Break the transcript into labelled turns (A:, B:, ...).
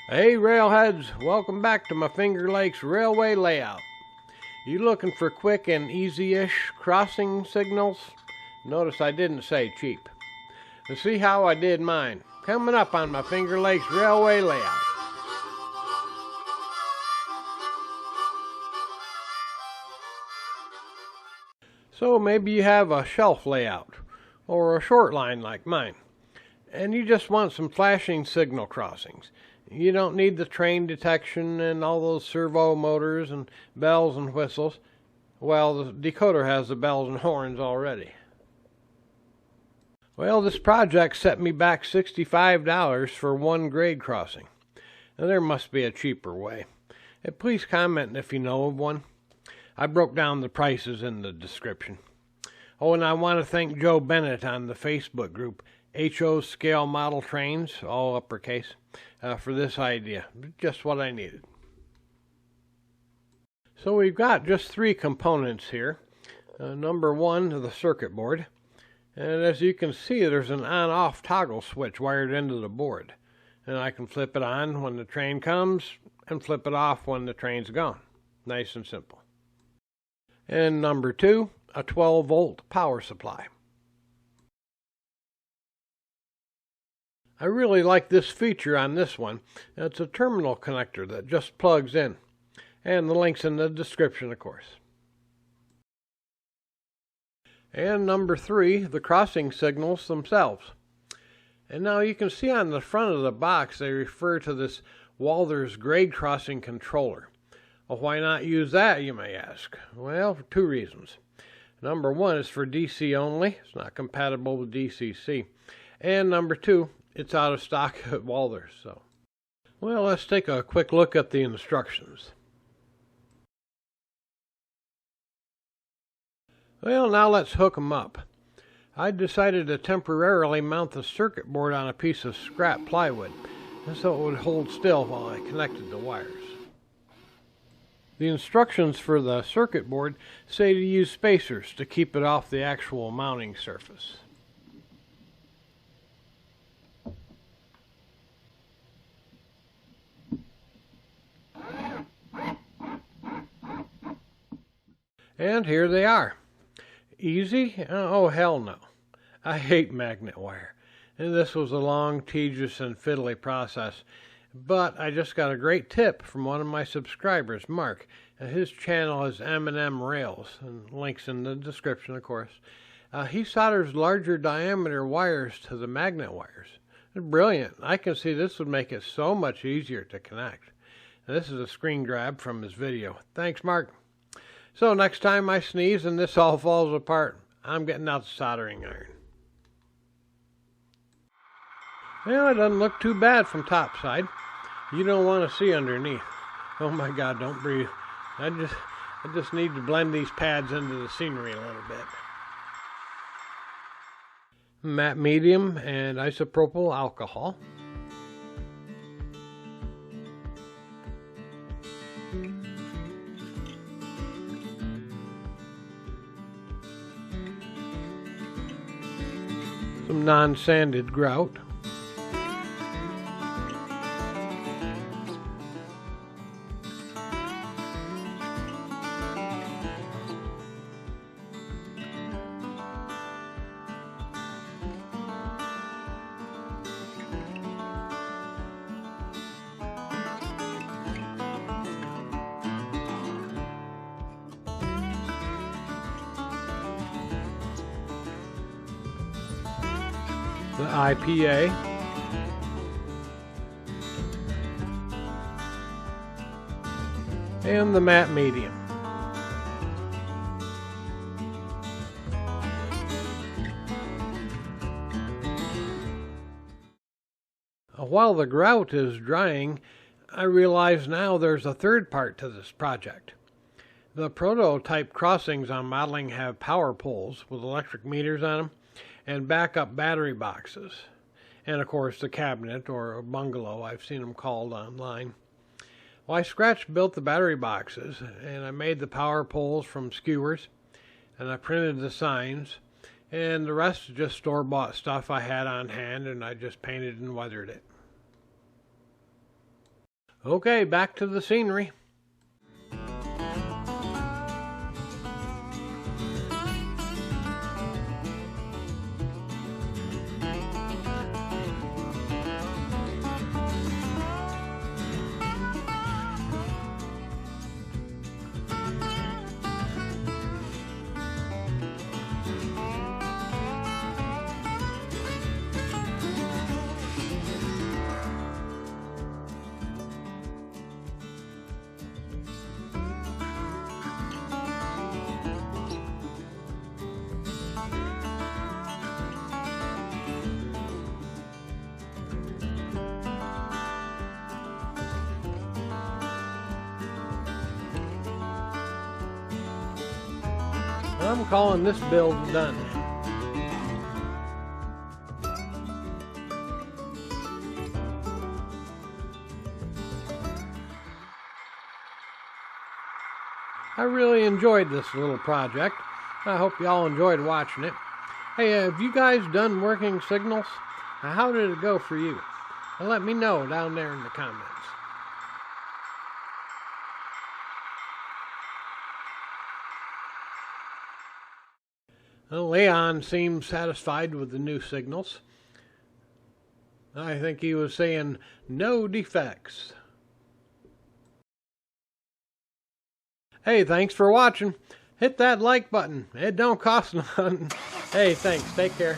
A: Hey railheads, welcome back to my Finger Lakes railway layout. You looking for quick and easy-ish crossing signals? Notice I didn't say cheap. Now see how I did mine. Coming up on my Finger Lakes railway layout. So maybe you have a shelf layout, or a short line like mine, and you just want some flashing signal crossings. You don't need the train detection and all those servo motors and bells and whistles. Well, the decoder has the bells and horns already. Well, this project set me back $65 for one grade crossing. Now, there must be a cheaper way. Please comment if you know of one. I broke down the prices in the description. Oh, and I want to thank Joe Bennett on the Facebook group, HO Scale Model Trains, all uppercase, for this idea. Just what I needed. So we've got just three components here. Number one, the circuit board. And as you can see, there's an on-off toggle switch wired into the board. And I can flip it on when the train comes and flip it off when the train's gone. Nice and simple. And number two, a 12-volt power supply. I really like this feature on this one. It's a terminal connector that just plugs in. And the link's in the description, of course. And number three, the crossing signals themselves. And now you can see on the front of the box they refer to this Walthers grade crossing controller. Well, why not use that, you may ask? Well, for two reasons. Number one is for DC only. It's not compatible with DCC. And number two, it's out of stock at Walthers. So, well, let's take a quick look at the instructions. Well, now let's hook them up. I decided to temporarily mount the circuit board on a piece of scrap plywood, so it would hold still while I connected the wires. The instructions for the circuit board say to use spacers to keep it off the actual mounting surface. And here they are. Easy? Oh, hell no. I hate magnet wire. And this was a long, tedious, and fiddly process. But I just got a great tip from one of my subscribers, Mark. His channel is M&M Rails, and links in the description, of course. He solders larger diameter wires to the magnet wires. Brilliant. I can see this would make it so much easier to connect. This is a screen grab from his video. Thanks, Mark. So next time I sneeze and this all falls apart, I'm getting out the soldering iron. Well, it doesn't look too bad from top side. You don't want to see underneath. Oh my God, don't breathe. I just need to blend these pads into the scenery a little bit. Matte medium and isopropyl alcohol. Some non-sanded grout. The IPA, and the matte medium. While the grout is drying, I realize now there's a third part to this project. The prototype crossings I'm modeling have power poles with electric meters on them, and backup battery boxes, and of course the cabinet or bungalow, I've seen them called online. Well, I scratch built the battery boxes, and I made the power poles from skewers, and I printed the signs, and the rest is just store-bought stuff I had on hand, and I just painted and weathered it. Okay, back to the scenery. I'm calling this build done. I really enjoyed this little project. I hope y'all enjoyed watching it. Hey, have you guys done working signals? How did it go for you? Let me know down there in the comments. Well, Leon seemed satisfied with the new signals. I think he was saying no defects. Hey, thanks for watching. Hit that like button. It don't cost nothing. Hey, thanks. Take care.